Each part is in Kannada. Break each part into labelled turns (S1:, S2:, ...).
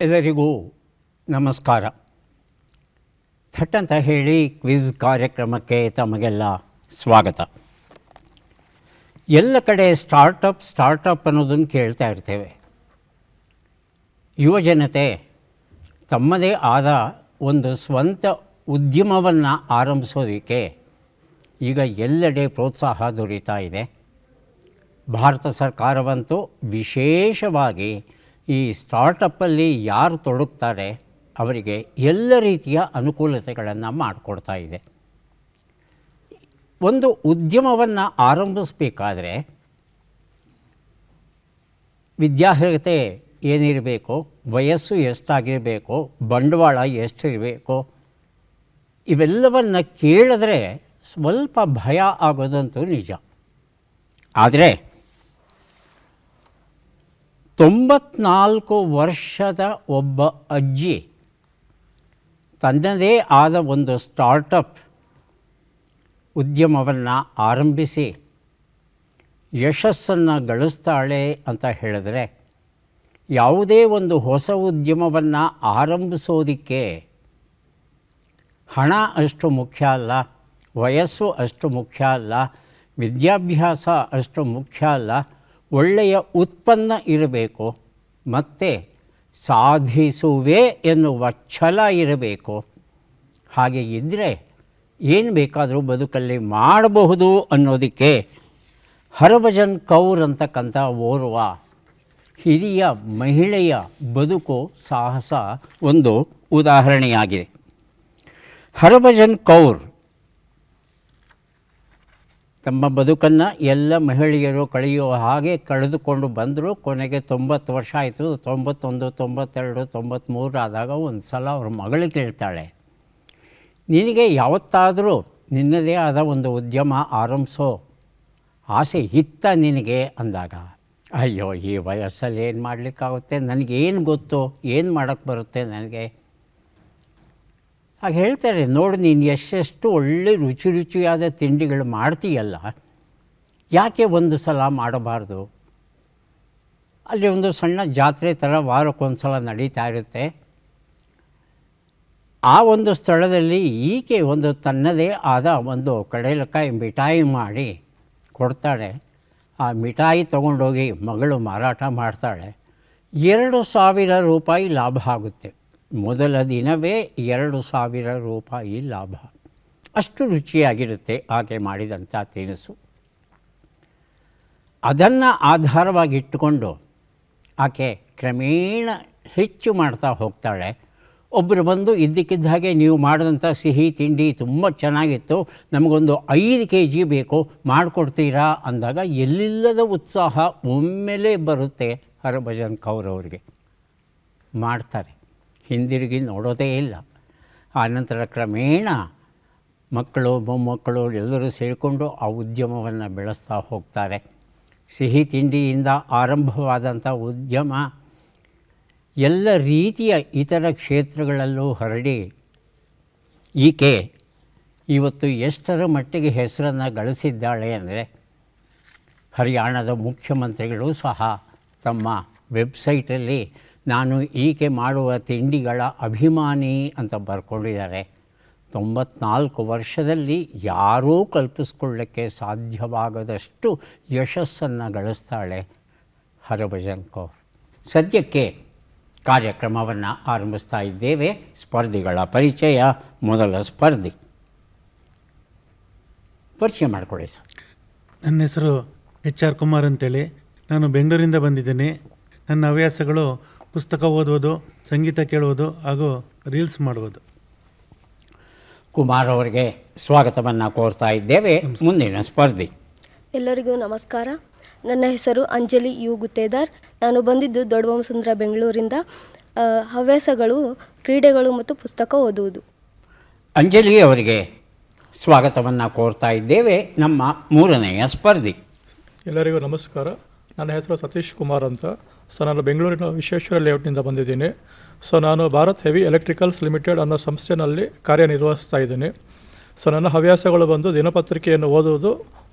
S1: ಎಲ್ಲರಿಗೂ ನಮಸ್ಕಾರ. ಥಟ್ ಅಂತ ಹೇಳಿ ಕ್ವಿಜ್ ಕಾರ್ಯಕ್ರಮಕ್ಕೆ ತಮಗೆಲ್ಲ ಸ್ವಾಗತ. ಎಲ್ಲ ಕಡೆ ಸ್ಟಾರ್ಟಪ್ ಅನ್ನೋದನ್ನು ಕೇಳ್ತಾ ಇರ್ತೇವೆ. ಯುವಜನತೆ ತಮ್ಮದೇ ಆದ ಒಂದು ಸ್ವಂತ ಉದ್ಯಮವನ್ನು ಆರಂಭಿಸೋದಕ್ಕೆ ಈಗ ಎಲ್ಲೆಡೆ ಪ್ರೋತ್ಸಾಹ ದೊರೀತಾ ಇದೆ. ಭಾರತ ಸರ್ಕಾರವಂತೂ ವಿಶೇಷವಾಗಿ ಈ ಸ್ಟಾರ್ಟಪ್ಪಲ್ಲಿ ಯಾರು ತೊಡಗ್ತಾರೆ ಅವರಿಗೆ ಎಲ್ಲ ರೀತಿಯ ಅನುಕೂಲತೆಗಳನ್ನು ಮಾಡಿಕೊಡ್ತಾ ಇದೆ. ಒಂದು ಉದ್ಯಮವನ್ನು ಆರಂಭಿಸಬೇಕಾದ್ರೆ ವಿದ್ಯಾರ್ಹತೆ ಏನಿರಬೇಕು, ವಯಸ್ಸು ಎಷ್ಟಾಗಿರಬೇಕು, ಬಂಡವಾಳ ಎಷ್ಟಿರಬೇಕು, ಇವೆಲ್ಲವನ್ನು ಕೇಳಿದ್ರೆ ಸ್ವಲ್ಪ ಭಯ ಆಗೋದಂತೂ ನಿಜ. ಆದರೆ 94 ವರ್ಷದ ಒಬ್ಬ ಅಜ್ಜಿ ತನ್ನದೇ ಆದ ಒಂದು ಸ್ಟಾರ್ಟಪ್ ಉದ್ಯಮವನ್ನು ಆರಂಭಿಸಿ ಯಶಸ್ಸನ್ನು ಗಳಿಸ್ತಾಳೆ ಅಂತ ಹೇಳಿದ್ರೆ, ಯಾವುದೇ ಒಂದು ಹೊಸ ಉದ್ಯಮವನ್ನು ಆರಂಭಿಸೋದಕ್ಕೆ ಹಣ ಅಷ್ಟು ಮುಖ್ಯ ಅಲ್ಲ, ವಯಸ್ಸು ಅಷ್ಟು ಮುಖ್ಯ ಅಲ್ಲ, ವಿದ್ಯಾಭ್ಯಾಸ ಅಷ್ಟು ಮುಖ್ಯ ಅಲ್ಲ, ಒಳ್ಳೆಯ ಉತ್ಪನ್ನ ಇರಬೇಕು ಮತ್ತು ಸಾಧಿಸುವೆ ಎನ್ನುವ ಛಲ ಇರಬೇಕು. ಹಾಗೆ ಇದ್ದರೆ ಏನು ಬೇಕಾದರೂ ಬದುಕಲ್ಲಿ ಮಾಡಬಹುದು ಅನ್ನೋದಕ್ಕೆ ಹರಭಜನ್ ಕೌರ್ ಅಂತಕ್ಕಂಥ ಓರ್ವ ಹಿರಿಯ ಮಹಿಳೆಯ ಬದುಕು ಸಾಹಸ ಒಂದು ಉದಾಹರಣೆಯಾಗಿದೆ. ಹರಭಜನ್ ಕೌರ್ ತಮ್ಮ ಬದುಕನ್ನು ಎಲ್ಲ ಮಹಿಳೆಯರು ಕಳೆಯುವ ಹಾಗೆ ಕಳೆದುಕೊಂಡು ಬಂದರು. ಕೊನೆಗೆ 90 ವರ್ಷ ಆಯಿತು. 91, 92, 93 ಆದಾಗ ಒಂದು ಸಲ ಅವ್ರ ಮಗಳು ಕೇಳ್ತಾಳೆ, ನಿನಗೆ ಯಾವತ್ತಾದರೂ ನಿನ್ನದೇ ಆದ ಒಂದು ಉದ್ಯಮ ಆರಂಭಿಸೋ ಆಸೆ ಇತ್ತ ನಿನಗೆ ಅಂದಾಗ, ಅಯ್ಯೋ ಈ ವಯಸ್ಸಲ್ಲಿ ಏನು ಮಾಡಲಿಕ್ಕಾಗುತ್ತೆ, ನನಗೇನು ಗೊತ್ತು, ಏನು ಮಾಡೋಕ್ಕೆ ಬರುತ್ತೆ ನನಗೆ. ಹಾಗೆ ಹೇಳ್ತಾರೆ, ನೋಡು ನೀನು ಎಷ್ಟೆಷ್ಟು ಒಳ್ಳೆ ರುಚಿಯಾದ ತಿಂಡಿಗಳು ಮಾಡ್ತೀಯಲ್ಲ, ಯಾಕೆ ಒಂದು ಸಲ ಮಾಡಬಾರ್ದು. ಅಲ್ಲಿ ಒಂದು ಸಣ್ಣ ಜಾತ್ರೆ ಥರ ವಾರಕ್ಕೊಂದು ಸಲ ನಡೀತಾ ಇರುತ್ತೆ. ಆ ಒಂದು ಸ್ಥಳದಲ್ಲಿ ಈಕೆ ಒಂದು ತನ್ನದೇ ಆದ ಒಂದು ಕಡಲೆಕಾಯಿ ಮಿಠಾಯಿ ಮಾಡಿ ಕೊಡ್ತಾಳೆ. ಆ ಮಿಠಾಯಿ ತೊಗೊಂಡೋಗಿ ಮಗಳು ಮಾರಾಟ ಮಾಡ್ತಾಳೆ. 2,000 ರೂಪಾಯಿ ಲಾಭ ಆಗುತ್ತೆ. ಮೊದಲ ದಿನವೇ 2,000 ರೂಪಾಯಿ ಲಾಭ. ಅಷ್ಟು ರುಚಿಯಾಗಿರುತ್ತೆ ಆಕೆ ಮಾಡಿದಂಥ ತಿನಿಸು. ಅದನ್ನು ಆಧಾರವಾಗಿಟ್ಟುಕೊಂಡು ಆಕೆ ಕ್ರಮೇಣ ಹೆಚ್ಚು ಮಾಡ್ತಾ ಹೋಗ್ತಾಳೆ. ಒಬ್ಬರು ಬಂದು ಇದ್ದಕ್ಕಿದ್ದ ಹಾಗೆ ನೀವು ಮಾಡಿದಂಥ ಸಿಹಿ ತಿಂಡಿ ತುಂಬ ಚೆನ್ನಾಗಿತ್ತು, ನಮಗೊಂದು 5 kg ಬೇಕು, ಮಾಡಿಕೊಡ್ತೀರಾ ಅಂದಾಗ ಎಲ್ಲಿಲ್ಲದ ಉತ್ಸಾಹ ಒಮ್ಮೆಲೇ ಬರುತ್ತೆ ಹರಭಜನ್ ಕೌರ್ ಅವರಿಗೆ. ಮಾಡ್ತಾರೆ, ಹಿಂದಿರುಗಿ ನೋಡೋದೇ ಇಲ್ಲ. ಆನಂತರ ಕ್ರಮೇಣ ಮಕ್ಕಳು ಮೊಮ್ಮಕ್ಕಳು ಎಲ್ಲರೂ ಸೇರಿಕೊಂಡು ಆ ಉದ್ಯಮವನ್ನು ಬೆಳೆಸ್ತಾ ಹೋಗ್ತಾರೆ. ಸಿಹಿ ತಿಂಡಿಯಿಂದ ಆರಂಭವಾದಂಥ ಉದ್ಯಮ ಎಲ್ಲ ರೀತಿಯ ಇತರ ಕ್ಷೇತ್ರಗಳಲ್ಲೂ ಹರಡಿ ಈಕೆ ಇವತ್ತು ಎಷ್ಟರ ಮಟ್ಟಿಗೆ ಹೆಸರನ್ನು ಗಳಿಸಿದ್ದಾಳೆ ಅಂದರೆ, ಹರಿಯಾಣದ ಮುಖ್ಯಮಂತ್ರಿಗಳು ಸಹ ತಮ್ಮ ವೆಬ್ಸೈಟಲ್ಲಿ ನಾನು ಈಕೆ ಮಾಡುವ ತಿಂಡಿಗಳ ಅಭಿಮಾನಿ ಅಂತ ಬರ್ಕೊಂಡಿದ್ದಾರೆ. 94 ವರ್ಷದಲ್ಲಿ ಯಾರೂ ಕಲ್ಪಿಸ್ಕೊಳ್ಳೋಕ್ಕೆ ಸಾಧ್ಯವಾಗದಷ್ಟು ಯಶಸ್ಸನ್ನು ಗಳಿಸ್ತಾಳೆ ಹರಭಜನ್ ಕೌರ್. ಸದ್ಯಕ್ಕೆ ಕಾರ್ಯಕ್ರಮವನ್ನು ಆರಂಭಿಸ್ತಾ ಇದ್ದೇವೆ. ಸ್ಪರ್ಧಿಗಳ ಪರಿಚಯ. ಮೊದಲ ಸ್ಪರ್ಧಿ ಪರಿಚಯ ಮಾಡಿಕೊಡಿ ಸರ್.
S2: ನನ್ನ ಹೆಸರು HR ಕುಮಾರ್ ಅಂತೇಳಿ. ನಾನು ಬೆಂಗಳೂರಿಂದ ಬಂದಿದ್ದೇನೆ. ನನ್ನ ಹವ್ಯಾಸಗಳು ಪುಸ್ತಕ ಓದುವುದು, ಸಂಗೀತ ಕೇಳುವುದು ಹಾಗೂ ರೀಲ್ಸ್ ಮಾಡುವುದು.
S1: ಕುಮಾರ್ ಅವರಿಗೆ ಸ್ವಾಗತವನ್ನು ಕೋರ್ತಾ ಇದ್ದೇವೆ. ಮುಂದಿನ ಸ್ಪರ್ಧಿ.
S3: ಎಲ್ಲರಿಗೂ ನಮಸ್ಕಾರ. ನನ್ನ ಹೆಸರು ಅಂಜಲಿ ಯು ಗುತ್ತೇದಾರ್. ನಾನು ಬಂದಿದ್ದು ದೊಡ್ಡಬೊಮ್ಮಸಂದ್ರ ಬೆಂಗಳೂರಿಂದ. ಹವ್ಯಾಸಗಳು ಕ್ರೀಡೆಗಳು ಮತ್ತು ಪುಸ್ತಕ ಓದುವುದು.
S1: ಅಂಜಲಿ ಅವರಿಗೆ ಸ್ವಾಗತವನ್ನು ಕೋರ್ತಾ ಇದ್ದೇವೆ. ನಮ್ಮ ಮೂರನೆಯ ಸ್ಪರ್ಧಿ.
S4: ಎಲ್ಲರಿಗೂ ನಮಸ್ಕಾರ. ನನ್ನ ಹೆಸರು ಸತೀಶ್ ಕುಮಾರ್ ಅಂತ. ನಾನು ಬೆಂಗಳೂರಿನ ವಿಶ್ವೇಶ್ವರ ಲೇಔಟ್ನಿಂದ ಬಂದಿದ್ದೀನಿ. ನಾನು ಭಾರತ್ ಹೆವಿ ಎಲೆಕ್ಟ್ರಿಕಲ್ಸ್ ಲಿಮಿಟೆಡ್ ಅನ್ನೋ ಸಂಸ್ಥೆಯಲ್ಲಿ ಕಾರ್ಯನಿರ್ವಹಿಸ್ತಾ ಇದ್ದೀನಿ. ನನ್ನ ಹವ್ಯಾಸಗಳು ಬಂದು ದಿನಪತ್ರಿಕೆಯನ್ನು ಓದುವುದು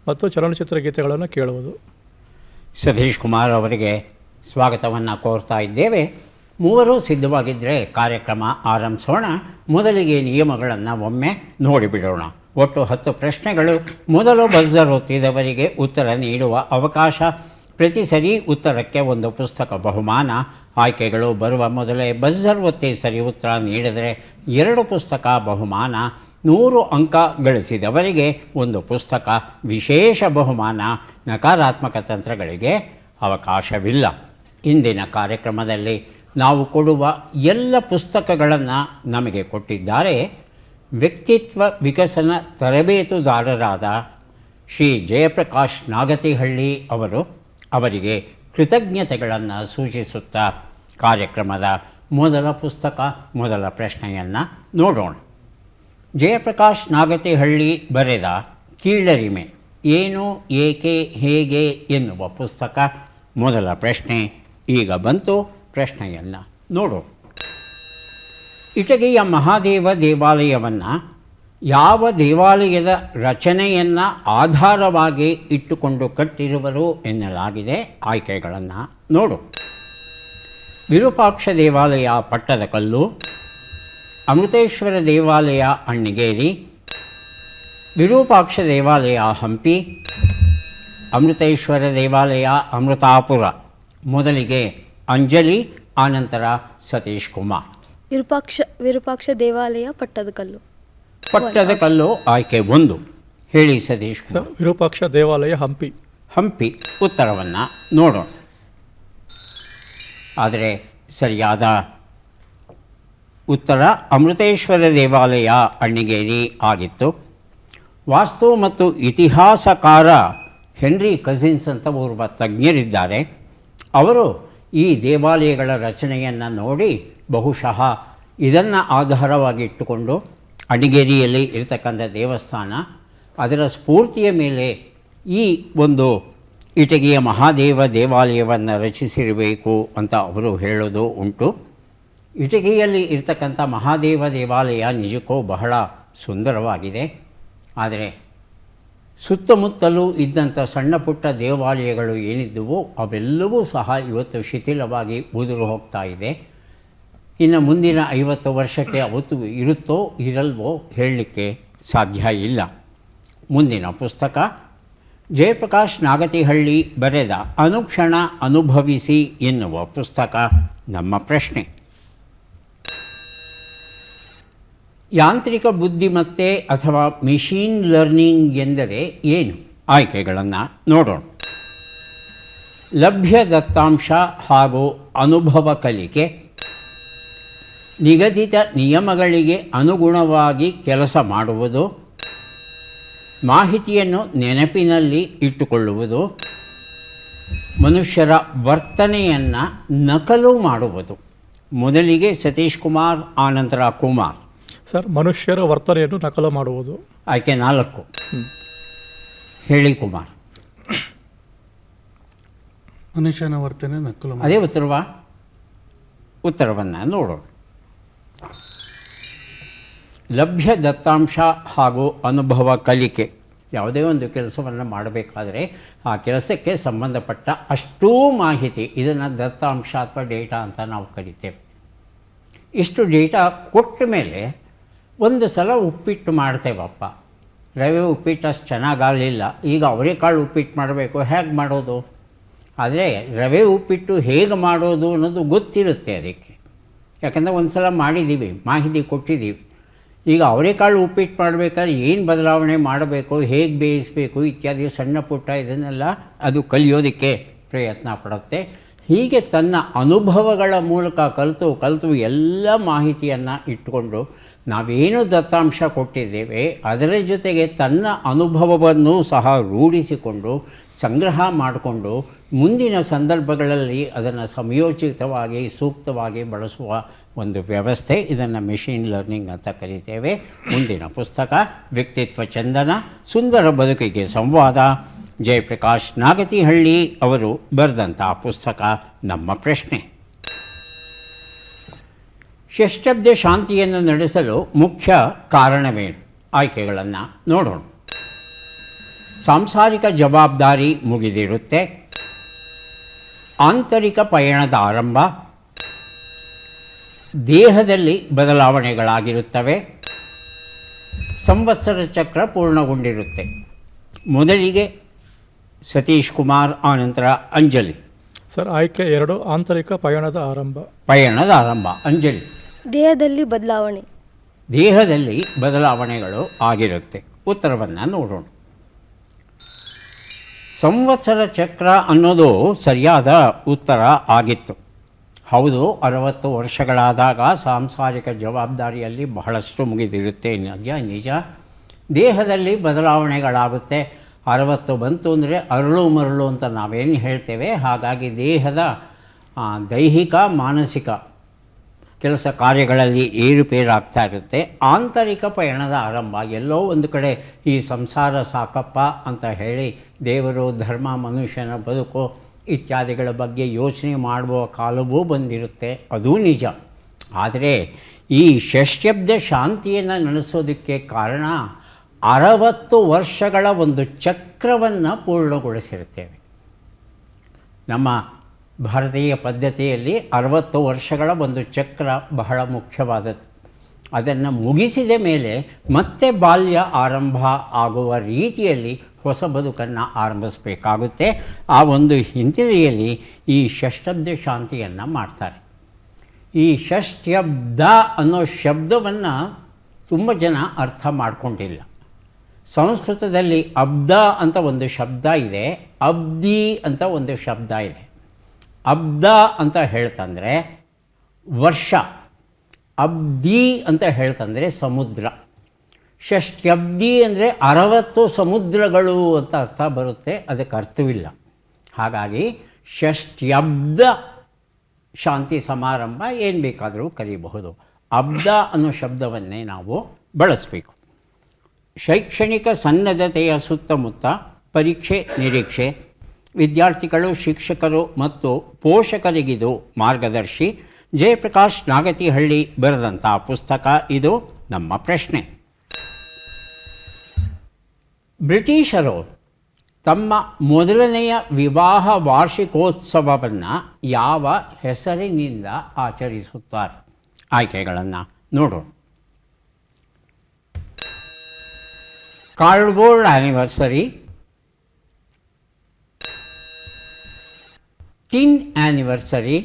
S4: ಮತ್ತು ಚಲನಚಿತ್ರ ಗೀತೆಗಳನ್ನು ಕೇಳುವುದು.
S1: ಸತೀಶ್ ಕುಮಾರ್ ಅವರಿಗೆ ಸ್ವಾಗತವನ್ನು ಕೋರ್ತಾ ಇದ್ದೇವೆ. ಮೂವರೂ ಸಿದ್ಧವಾಗಿದ್ದರೆ ಕಾರ್ಯಕ್ರಮ ಆರಂಭಿಸೋಣ. ಮೊದಲಿಗೆ ನಿಯಮಗಳನ್ನು ಒಮ್ಮೆ ನೋಡಿಬಿಡೋಣ. ಒಟ್ಟು 10 ಪ್ರಶ್ನೆಗಳು. ಮೊದಲು ಬಜರ್ ಒತ್ತಿದವರಿಗೆ ಉತ್ತರ ನೀಡುವ ಅವಕಾಶ. ಪ್ರತಿ ಸರಿ ಉತ್ತರಕ್ಕೆ ಒಂದು ಪುಸ್ತಕ ಬಹುಮಾನ. ಆಯ್ಕೆಗಳು ಬರುವ ಮೊದಲೇ ಬಜರ್ ಒತ್ತಿ ಸರಿ ಉತ್ತರ ನೀಡಿದರೆ 2 ಪುಸ್ತಕ ಬಹುಮಾನ. 100 ಅಂಕ ಗಳಿಸಿದವರಿಗೆ ಒಂದು ಪುಸ್ತಕ ವಿಶೇಷ ಬಹುಮಾನ. ನಕಾರಾತ್ಮಕ ತಂತ್ರಗಳಿಗೆ ಅವಕಾಶವಿಲ್ಲ. ಇಂದಿನ ಕಾರ್ಯಕ್ರಮದಲ್ಲಿ ನಾವು ಕೊಡುವ ಎಲ್ಲ ಪುಸ್ತಕಗಳನ್ನು ನಮಗೆ ಕೊಟ್ಟಿದ್ದಾರೆ ವ್ಯಕ್ತಿತ್ವ ವಿಕಸನ ತರಬೇತುದಾರರಾದ ಶ್ರೀ ಜಯಪ್ರಕಾಶ್ ನಾಗತಿಹಳ್ಳಿ ಅವರು. ಅವರಿಗೆ ಕೃತಜ್ಞತೆಗಳನ್ನು ಸೂಚಿಸುತ್ತಾ ಕಾರ್ಯಕ್ರಮದ ಮೊದಲ ಪುಸ್ತಕ, ಮೊದಲ ಪ್ರಶ್ನೆಯನ್ನು ನೋಡೋಣ. ಜಯಪ್ರಕಾಶ್ ನಾಗತಿಹಳ್ಳಿ ಬರೆದ ಕೀಳರಿಮೆ ಏನು, ಏಕೆ, ಹೇಗೆ ಎನ್ನುವ ಪುಸ್ತಕ. ಮೊದಲ ಪ್ರಶ್ನೆ ಈಗ ಬಂತು. ಪ್ರಶ್ನೆಯನ್ನು ನೋಡೋಣ. ಇಟಗಿಯ ಮಹಾದೇವ ದೇವಾಲಯವನ್ನು ಯಾವ ದೇವಾಲಯದ ರಚನೆಯನ್ನು ಆಧಾರವಾಗಿ ಇಟ್ಟುಕೊಂಡು ಕಟ್ಟಿರುವರು ಎನ್ನಲಾಗಿದೆ. ಆಯ್ಕೆಗಳನ್ನು ನೋಡು. ವಿರೂಪಾಕ್ಷ ದೇವಾಲಯ ಪಟ್ಟದಕಲ್ಲು, ಅಮೃತೇಶ್ವರ ದೇವಾಲಯ ಅಣ್ಣಿಗೇರಿ, ವಿರೂಪಾಕ್ಷ ದೇವಾಲಯ ಹಂಪಿ, ಅಮೃತೇಶ್ವರ ದೇವಾಲಯ ಅಮೃತಾಪುರ. ಮೊದಲಿಗೆ ಅಂಜಲಿ, ಆನಂತರ ಸತೀಶ್ ಕುಮಾರ್.
S3: ವಿರೂಪಾಕ್ಷ ದೇವಾಲಯ ಪಟ್ಟದಕಲ್ಲು.
S1: ಪಟ್ಟದಕಲ್ಲು ಆಯ್ಕೆ 1. ಹೇಳಿ ಸತೀಶ್ ಕುಮಾರ್.
S4: ಸರ್, ವಿರೂಪಾಕ್ಷ ದೇವಾಲಯ ಹಂಪಿ.
S1: ಹಂಪಿ ಉತ್ತರವನ್ನು ನೋಡೋಣ. ಆದರೆ ಸರಿಯಾದ ಉತ್ತರ ಅಮೃತೇಶ್ವರ ದೇವಾಲಯ ಅಣ್ಣಿಗೇರಿ ಆಗಿತ್ತು. ವಾಸ್ತು ಮತ್ತು ಇತಿಹಾಸಕಾರ ಹೆನ್ರಿ ಕಸಿನ್ಸ್ ಅಂತ ಓರ್ವ ತಜ್ಞರಿದ್ದಾರೆ. ಅವರು ಈ ದೇವಾಲಯಗಳ ರಚನೆಯನ್ನು ನೋಡಿ ಬಹುಶಃ ಇದನ್ನು ಆಧಾರವಾಗಿ ಇಟ್ಟುಕೊಂಡು ಅಣ್ಣಿಗೇರಿಯಲ್ಲಿ ಇರತಕ್ಕಂಥ ದೇವಸ್ಥಾನ, ಅದರ ಸ್ಫೂರ್ತಿಯ ಮೇಲೆ ಈ ಒಂದು ಇಟಗಿಯ ಮಹಾದೇವ ದೇವಾಲಯವನ್ನು ರಚಿಸಿರಬೇಕು ಅಂತ ಅವರು ಹೇಳೋದು ಉಂಟು. ಇಟಗಿಯಲ್ಲಿ ಇರತಕ್ಕಂಥ ಮಹಾದೇವ ದೇವಾಲಯ ನಿಜಕ್ಕೂ ಬಹಳ ಸುಂದರವಾಗಿದೆ. ಆದರೆ ಸುತ್ತಮುತ್ತಲೂ ಇದ್ದಂಥ ಸಣ್ಣ ಪುಟ್ಟ ದೇವಾಲಯಗಳು ಏನಿದ್ದವೋ ಅವೆಲ್ಲವೂ ಸಹ ಇವತ್ತು ಶಿಥಿಲವಾಗಿ ಉದುರು ಹೋಗ್ತಾ ಇದೆ. ಇನ್ನು ಮುಂದಿನ 50 ವರ್ಷಕ್ಕೆ ಅವತ್ತು ಇರುತ್ತೋ ಇರಲ್ವೋ ಹೇಳಲಿಕ್ಕೆ ಸಾಧ್ಯ ಇಲ್ಲ. ಮುಂದಿನ ಪುಸ್ತಕ ಜಯಪ್ರಕಾಶ್ ನಾಗತಿಹಳ್ಳಿ ಬರೆದ ಅನುಕ್ಷಣ ಅನುಭವಿಸಿ ಎನ್ನುವ ಪುಸ್ತಕ. ನಮ್ಮ ಪ್ರಶ್ನೆ ಯಾಂತ್ರಿಕ ಬುದ್ಧಿಮತ್ತೆ ಅಥವಾ ಮಿಷೀನ್ ಲರ್ನಿಂಗ್ ಎಂದರೆ ಏನು? ಆಯ್ಕೆಗಳನ್ನು ನೋಡೋಣ. ಲಭ್ಯ ದತ್ತಾಂಶ ಹಾಗೂ ಅನುಭವ ಕಲಿಕೆ, ನಿಗದಿತ ನಿಯಮಗಳಿಗೆ ಅನುಗುಣವಾಗಿ ಕೆಲಸ ಮಾಡುವುದು, ಮಾಹಿತಿಯನ್ನು ನೆನಪಿನಲ್ಲಿ ಇಟ್ಟುಕೊಳ್ಳುವುದು, ಮನುಷ್ಯರ ವರ್ತನೆಯನ್ನು ನಕಲು ಮಾಡುವುದು. ಮೊದಲಿಗೆ ಸತೀಶ್ ಕುಮಾರ್, ಆನಂತರ ಕುಮಾರ್.
S4: ಸರ್, ಮನುಷ್ಯರ ವರ್ತನೆಯನ್ನು ನಕಲು ಮಾಡುವುದು.
S1: ಆಯ್ಕೆ 4. ಹೇಳಿ ಕುಮಾರ್.
S2: ಮನುಷ್ಯನ ವರ್ತನೆ ನಕಲು
S1: ಅದೇ ಉತ್ತರವಾ? ಉತ್ತರವನ್ನು ನೋಡೋಣ. ಲಭ್ಯ ದತ್ತಾಂಶ ಹಾಗೂ ಅನುಭವ ಕಲಿಕೆ. ಯಾವುದೇ ಒಂದು ಕೆಲಸವನ್ನು ಮಾಡಬೇಕಾದರೆ ಆ ಕೆಲಸಕ್ಕೆ ಸಂಬಂಧಪಟ್ಟ ಅಷ್ಟೂ ಮಾಹಿತಿ, ಇದನ್ನು ದತ್ತಾಂಶ ಅಥವಾ ಡೇಟಾ ಅಂತ ನಾವು ಕರಿತೇವೆ. ಇಷ್ಟು ಡೇಟಾ ಕೊಟ್ಟ ಮೇಲೆ ಒಂದು ಸಲ ಉಪ್ಪಿಟ್ಟು ಮಾಡ್ತೇವಪ್ಪ, ರವೆ ಉಪ್ಪಿಟ್ಟು ಅಷ್ಟು ಚೆನ್ನಾಗಾಗಲಿಲ್ಲ, ಈಗ ಅವರೆಕಾಳು ಉಪ್ಪಿಟ್ಟು ಮಾಡಬೇಕು, ಹೇಗೆ ಮಾಡೋದು? ಆದರೆ ರವೆ ಉಪ್ಪಿಟ್ಟು ಹೇಗೆ ಮಾಡೋದು ಅನ್ನೋದು ಗೊತ್ತಿರುತ್ತೆ ಅದಕ್ಕೆ. ಯಾಕಂದರೆ ಒಂದು ಸಲ ಮಾಡಿದ್ದೀವಿ, ಮಾಹಿತಿ ಕೊಟ್ಟಿದ್ದೀವಿ. ಈಗ ಅವರೆಕಾಳು ಉಪ್ಪಿಟ್ಟು ಮಾಡಬೇಕಾದ್ರೆ ಏನು ಬದಲಾವಣೆ ಮಾಡಬೇಕು, ಹೇಗೆ ಬೇಯಿಸಬೇಕು ಇತ್ಯಾದಿ ಸಣ್ಣ ಪುಟ್ಟ ಇದನ್ನೆಲ್ಲ ಅದು ಕಲಿಯೋದಕ್ಕೆ ಪ್ರಯತ್ನ ಪಡುತ್ತೆ. ಹೀಗೆ ತನ್ನ ಅನುಭವಗಳ ಮೂಲಕ ಕಲಿತು ಎಲ್ಲ ಮಾಹಿತಿಯನ್ನು ಇಟ್ಟುಕೊಂಡು ನಾವೇನು ದತ್ತಾಂಶ ಕೊಟ್ಟಿದ್ದೇವೆ ಅದರ ಜೊತೆಗೆ ತನ್ನ ಅನುಭವವನ್ನು ಸಹ ರೂಢಿಸಿಕೊಂಡು ಸಂಗ್ರಹ ಮಾಡಿಕೊಂಡು ಮುಂದಿನ ಸಂದರ್ಭಗಳಲ್ಲಿ ಅದನ್ನು ಸಮಯೋಚಿತವಾಗಿ ಸೂಕ್ತವಾಗಿ ಬಳಸುವ ಒಂದು ವ್ಯವಸ್ಥೆ, ಇದನ್ನು ಮೆಷಿನ್ ಲರ್ನಿಂಗ್ ಅಂತ ಕರೀತೇವೆ. ಮುಂದಿನ ಪುಸ್ತಕ ವ್ಯಕ್ತಿತ್ವ ಚಂದನ, ಸುಂದರ ಬದುಕಿಗೆ ಸಂವಾದ. ಜಯಪ್ರಕಾಶ್ ನಾಗತಿಹಳ್ಳಿ ಅವರು ಬರೆದಂಥ ಪುಸ್ತಕ. ನಮ್ಮ ಪ್ರಶ್ನೆ ಷಷ್ಠಬ್ದ ಶಾಂತಿಯನ್ನು ನಡೆಸಲು ಮುಖ್ಯ ಕಾರಣವೇನು? ಆಯ್ಕೆಗಳನ್ನು ನೋಡೋಣ. ಸಾಂಸಾರಿಕ ಜವಾಬ್ದಾರಿ ಮುಗಿದಿರುತ್ತೆ, ಆಂತರಿಕ ಪಯಣದ ಆರಂಭ, ದೇಹದಲ್ಲಿ ಬದಲಾವಣೆಗಳಾಗಿರುತ್ತವೆ. ಸಂವತ್ಸರ ಚಕ್ರ ಪೂರ್ಣಗೊಂಡಿರುತ್ತೆ. ಮೊದಲಿಗೆ ಸತೀಶ್ ಕುಮಾರ್, ಆನಂತರ ಅಂಜಲಿ.
S4: ಸರ್, ಆಯ್ಕೆ 2 ಆಂತರಿಕ ಪಯಣದ ಆರಂಭ.
S1: ಪಯಣದ ಆರಂಭ. ಅಂಜಲಿ.
S3: ದೇಹದಲ್ಲಿ ಬದಲಾವಣೆ.
S1: ದೇಹದಲ್ಲಿ ಬದಲಾವಣೆಗಳು ಆಗಿರುತ್ತೆ. ಉತ್ತರವನ್ನು ನೋಡೋಣ. ಸಂವತ್ಸರ ಚಕ್ರ ಅನ್ನೋದು ಸರಿಯಾದ ಉತ್ತರ ಆಗಿತ್ತು. ಹೌದು, 60 ವರ್ಷಗಳಾದಾಗ ಸಾಂಸಾರಿಕ ಜವಾಬ್ದಾರಿಯಲ್ಲಿ ಬಹಳಷ್ಟು ಮುಗಿದಿರುತ್ತೆ. ನಿಜ. ದೇಹದಲ್ಲಿ ಬದಲಾವಣೆಗಳಾಗುತ್ತೆ. 60 ಬಂತು ಅಂದರೆ ಅರಳು ಮರಳು ಅಂತ ನಾವೇನು ಹೇಳ್ತೇವೆ. ಹಾಗಾಗಿ ದೇಹದ ದೈಹಿಕ ಮಾನಸಿಕ ಕೆಲಸ ಕಾರ್ಯಗಳಲ್ಲಿ ಏರುಪೇರಾಗ್ತಾ ಇರುತ್ತೆ. ಆಂತರಿಕ ಪಯಣದ ಆರಂಭ. ಎಲ್ಲೋ ಒಂದು ಕಡೆ ಈ ಸಂಸಾರ ಸಾಕಪ್ಪ ಅಂತ ಹೇಳಿ ದೇವರು, ಧರ್ಮ, ಮನುಷ್ಯನ ಬದುಕು ಇತ್ಯಾದಿಗಳ ಬಗ್ಗೆ ಯೋಚನೆ ಮಾಡುವ ಕಾಲವೂ ಬಂದಿರುತ್ತೆ. ಅದೂ ನಿಜ. ಆದರೆ ಈ ಷಷ್ಠಬ್ದ ಶಾಂತಿಯನ್ನು ನಡೆಸೋದಕ್ಕೆ ಕಾರಣ 60 ವರ್ಷಗಳ ಒಂದು ಚಕ್ರವನ್ನು ಪೂರ್ಣಗೊಳಿಸಿರುತ್ತೇವೆ. ನಮ್ಮ ಭಾರತೀಯ ಪದ್ಧತಿಯಲ್ಲಿ 60 ವರ್ಷಗಳ ಒಂದು ಚಕ್ರ ಬಹಳ ಮುಖ್ಯವಾದದ್ದು. ಅದನ್ನು ಮುಗಿಸಿದ ಮೇಲೆ ಮತ್ತೆ ಬಾಲ್ಯ ಆರಂಭ ಆಗುವ ರೀತಿಯಲ್ಲಿ ಹೊಸ ಬದುಕನ್ನು ಆರಂಭಿಸಬೇಕಾಗುತ್ತೆ. ಆ ಒಂದು ಹಿನ್ನೆಲೆಯಲ್ಲಿ ಈ ಷಷ್ಠಬ್ದ ಶಾಂತಿಯನ್ನು ಮಾಡ್ತಾರೆ. ಈ ಷಷ್ಠ್ಯಬ್ದ ಅನ್ನೋ ಶಬ್ದವನ್ನು ತುಂಬ ಜನ ಅರ್ಥ ಮಾಡಿಕೊಂಡಿಲ್ಲ. ಸಂಸ್ಕೃತದಲ್ಲಿ ಅಬ್ದ ಅಂತ ಒಂದು ಶಬ್ದ ಇದೆ, ಅಬ್ದಿ ಅಂತ ಒಂದು ಶಬ್ದ ಇದೆ. ಅಬ್ದ ಅಂತ ಹೇಳ್ತಂದರೆ ವರ್ಷ, ಅಬ್ದಿ ಅಂತ ಹೇಳ್ತಂದರೆ ಸಮುದ್ರ. ಷಷ್ಠ್ಯಬ್ದಿ ಅಂದರೆ 60 ಸಮುದ್ರಗಳು ಅಂತ ಅರ್ಥ ಬರುತ್ತೆ. ಅದಕ್ಕೆ ಅರ್ಥವಿಲ್ಲ. ಹಾಗಾಗಿ ಷಷ್ಠ್ಯಬ್ದ ಶಾಂತಿ ಸಮಾರಂಭ ಏನು ಬೇಕಾದರೂ ಕರೀಬಹುದು. ಅಬ್ದ ಅನ್ನೋ ಶಬ್ದವನ್ನೇ ನಾವು ಬಳಸಬೇಕು. ಶೈಕ್ಷಣಿಕ ಸನ್ನದ್ಧತೆಯ ಸುತ್ತಮುತ್ತ ಪರೀಕ್ಷೆ ನಿರೀಕ್ಷೆ, ವಿದ್ಯಾರ್ಥಿಗಳು, ಶಿಕ್ಷಕರು ಮತ್ತು ಪೋಷಕರಿಗಿದು ಮಾರ್ಗದರ್ಶಿ. ಜಯಪ್ರಕಾಶ್ ನಾಗತಿಹಳ್ಳಿ ಬರೆದಂಥ ಪುಸ್ತಕ ಇದು. ನಮ್ಮ ಪ್ರಶ್ನೆ: ಬ್ರಿಟಿಷರು ತಮ್ಮ ಮೊದಲನೆಯ ವಿವಾಹ ವಾರ್ಷಿಕೋತ್ಸವವನ್ನು ಯಾವ ಹೆಸರಿನಿಂದ ಆಚರಿಸುತ್ತಾರೆ? ಆಯ್ಕೆಗಳನ್ನು ನೋಡೋಣ. Cardboard anniversary, tin anniversary,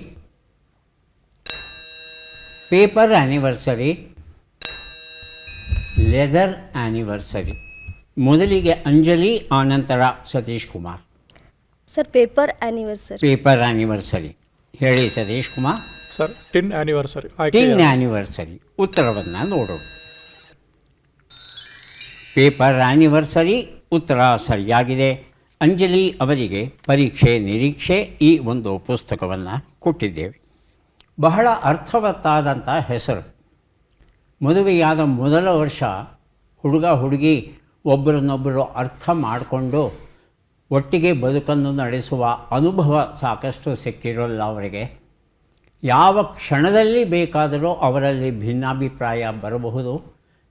S1: paper anniversary, leather anniversary. ಮೊದಲಿಗೆ ಅಂಜಲಿ, ಆನಂತರ Satish Kumar.
S3: Sir, paper anniversary.
S1: Paper anniversary. ಹೇಳಿ Satish Kumar.
S4: Sir, tin anniversary.
S1: Tin anniversary. ಉತ್ತರವನ್ನು ನೋಡೋಣ. ಪೇಪರ್ ಆ್ಯನಿವರ್ಸರಿ ಉತ್ತರ ಸರಿಯಾಗಿದೆ. ಅಂಜಲಿ ಅವರಿಗೆ ಪರೀಕ್ಷೆ ನಿರೀಕ್ಷೆ ಈ ಒಂದು ಪುಸ್ತಕವನ್ನು ಕೊಟ್ಟಿದ್ದೇವೆ. ಬಹಳ ಅರ್ಥವತ್ತಾದಂಥ ಹೆಸರು. ಮದುವೆಯಾದ ಮೊದಲ ವರ್ಷ ಹುಡುಗ ಹುಡುಗಿ ಒಬ್ಬರನ್ನೊಬ್ಬರು ಅರ್ಥ ಮಾಡಿಕೊಂಡು ಒಟ್ಟಿಗೆ ಬದುಕನ್ನು ನಡೆಸುವ ಅನುಭವ ಸಾಕಷ್ಟು ಸಿಕ್ಕಿರೋಲ್ಲ ಅವರಿಗೆ. ಯಾವ ಕ್ಷಣದಲ್ಲಿ ಬೇಕಾದರೂ ಅವರಲ್ಲಿ ಭಿನ್ನಾಭಿಪ್ರಾಯ ಬರಬಹುದು,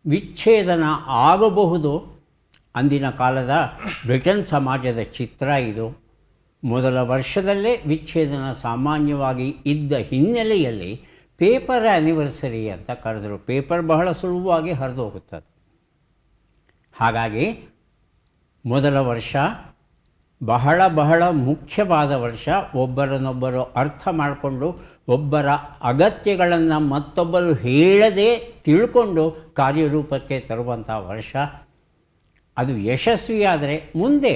S1: ವಿಚ್ಛೇದನ ಆಗಬಹುದು. ಅಂದಿನ ಕಾಲದ ಬ್ರಿಟನ್ ಸಮಾಜದ ಚಿತ್ರ ಇದು. ಮೊದಲ ವರ್ಷದಲ್ಲೇ ವಿಚ್ಛೇದನ ಸಾಮಾನ್ಯವಾಗಿ ಇದ್ದ ಹಿನ್ನೆಲೆಯಲ್ಲಿ ಪೇಪರ್ ಆ್ಯನಿವರ್ಸರಿ ಅಂತ ಕರೆದರು. ಪೇಪರ್ ಬಹಳ ಸುಲಭವಾಗಿ ಹರಿದು ಹೋಗುತ್ತದೆ. ಹಾಗಾಗಿ ಮೊದಲ ವರ್ಷ ಬಹಳ ಬಹಳ ಮುಖ್ಯವಾದ ವರ್ಷ. ಒಬ್ಬರನ್ನೊಬ್ಬರು ಅರ್ಥ ಮಾಡಿಕೊಂಡು ಒಬ್ಬರ ಅಗತ್ಯಗಳನ್ನು ಮತ್ತೊಬ್ಬರು ಹೇಳದೆ ತಿಳ್ಕೊಂಡು ಕಾರ್ಯರೂಪಕ್ಕೆ ತರುವಂಥ ವರ್ಷ. ಅದು ಯಶಸ್ವಿಯಾದರೆ ಮುಂದೆ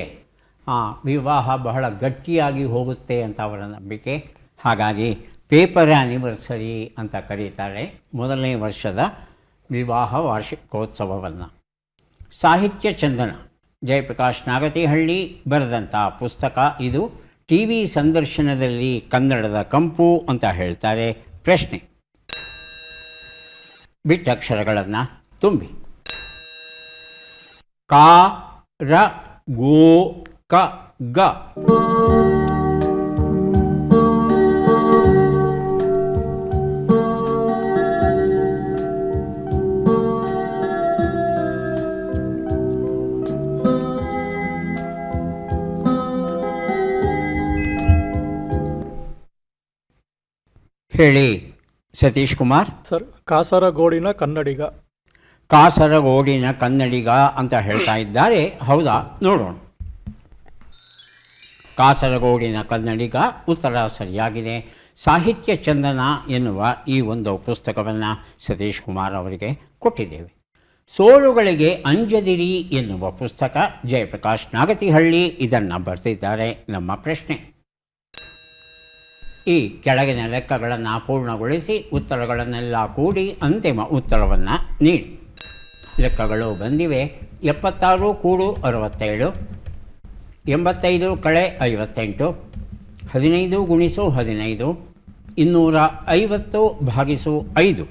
S1: ವಿವಾಹ ಬಹಳ ಗಟ್ಟಿಯಾಗಿ ಹೋಗುತ್ತೆ ಅಂತ ಅವರ ನಂಬಿಕೆ. ಹಾಗಾಗಿ ಪೇಪರ್ ಆ್ಯನಿವರ್ಸರಿ ಅಂತ ಕರೀತಾರೆ ಮೊದಲನೇ ವರ್ಷದ ವಿವಾಹ ವಾರ್ಷಿಕೋತ್ಸವವನ್ನು. ಸಾಹಿತ್ಯ ಚಂದನ, ಜಯಪ್ರಕಾಶ್ ನಾಗತಿಹಳ್ಳಿ ಬರೆದಂಥ ಪುಸ್ತಕ ಇದು. ಟಿ ವಿ ಸಂದರ್ಶನದಲ್ಲಿ ಕನ್ನಡದ ಕಂಪು ಅಂತ ಹೇಳ್ತಾರೆ. ಪ್ರಶ್ನೆ: ಬಿಟ್ಟಕ್ಷರಗಳನ್ನು ತುಂಬಿ. ಕ, ರ, ಗೋ, ಕ, ಗ. ಹೇಳಿ ಸತೀಶ್ ಕುಮಾರ್.
S4: ಸರ್, ಕಾಸರಗೋಡಿನ ಕನ್ನಡಿಗ.
S1: ಕಾಸರಗೋಡಿನ ಕನ್ನಡಿಗ ಅಂತ ಹೇಳ್ತಾ ಇದ್ದಾರೆ. ಹೌದಾ, ನೋಡೋಣ. ಕಾಸರಗೋಡಿನ ಕನ್ನಡಿಗ ಉತ್ತರ ಸರಿಯಾಗಿದೆ. ಸಾಹಿತ್ಯ ಚಂದನ ಎನ್ನುವ ಈ ಒಂದು ಪುಸ್ತಕವನ್ನು ಸತೀಶ್ ಕುಮಾರ್ ಅವರಿಗೆ ಕೊಟ್ಟಿದ್ದೇವೆ. ಸೋಲುಗಳಿಗೆ ಅಂಜದಿರಿ ಎನ್ನುವ ಪುಸ್ತಕ ಜಯಪ್ರಕಾಶ್ ನಾಗತಿಹಳ್ಳಿ ಇದನ್ನು ಬರೆದಿದ್ದಾರೆ. ನಮ್ಮ ಪ್ರಶ್ನೆ: ಈ ಕೆಳಗಿನ ಲೆಕ್ಕಗಳನ್ನು ಪೂರ್ಣಗೊಳಿಸಿ ಉತ್ತರಗಳನ್ನೆಲ್ಲ ಕೂಡಿ ಅಂತಿಮ ಉತ್ತರವನ್ನು ನೀಡಿ. ಲೆಕ್ಕಗಳು ಬಂದಿವೆ. 76 + 67, 85 - 58, 15 × 15, 250/5.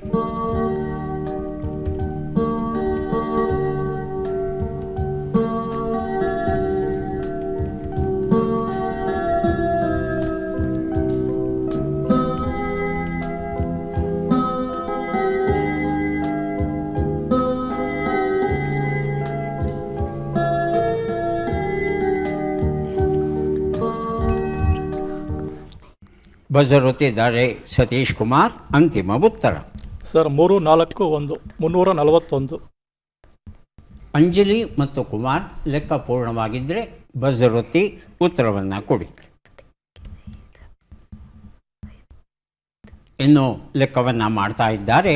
S1: ಬಜರುತ್ತಿದ್ದಾರೆ ಸತೀಶ್ ಕುಮಾರ್. ಅಂತಿಮ ಉತ್ತರ
S4: ಸರ್, 3, 4, 1, 341.
S1: ಅಂಜಲಿ ಮತ್ತು ಕುಮಾರ್ ಲೆಕ್ಕ ಪೂರ್ಣವಾಗಿದ್ದರೆ ಬಜರುತ್ತಿ ಉತ್ತರವನ್ನು ಕೊಡಿ. ಇನ್ನು ಲೆಕ್ಕವನ್ನು ಮಾಡ್ತಾ ಇದ್ದಾರೆ.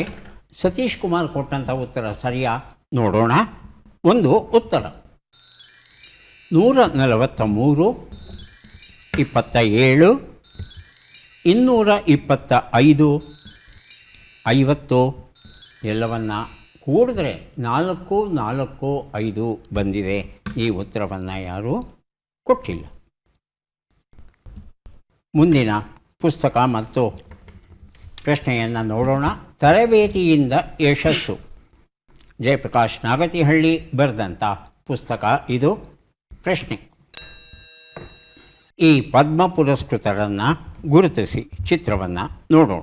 S1: ಸತೀಶ್ ಕುಮಾರ್ ಕೊಟ್ಟಂಥ ಉತ್ತರ ಸರಿಯಾ ನೋಡೋಣ. ಒಂದು ಉತ್ತರ 143, 27, 225, 50 ಎಲ್ಲವನ್ನು ಕೂಡಿದ್ರೆ 4, 4, 5 ಬಂದಿದೆ. ಈ ಉತ್ತರವನ್ನು ಯಾರೂ ಕೊಟ್ಟಿಲ್ಲ. ಮುಂದಿನ ಪುಸ್ತಕ ಮತ್ತು ಪ್ರಶ್ನೆಯನ್ನು ನೋಡೋಣ. ತರಬೇತಿಯಿಂದ ಯಶಸ್ಸು, ಜಯಪ್ರಕಾಶ್ ನಾಗತಿಹಳ್ಳಿ ಬರೆದಂಥ ಪುಸ್ತಕ ಇದು. ಪ್ರಶ್ನೆ: ಈ ಪದ್ಮ ಪುರಸ್ಕೃತರನ್ನು ಗುರುತಿಸಿ. ಚಿತ್ರವನ್ನು ನೋಡೋಣ.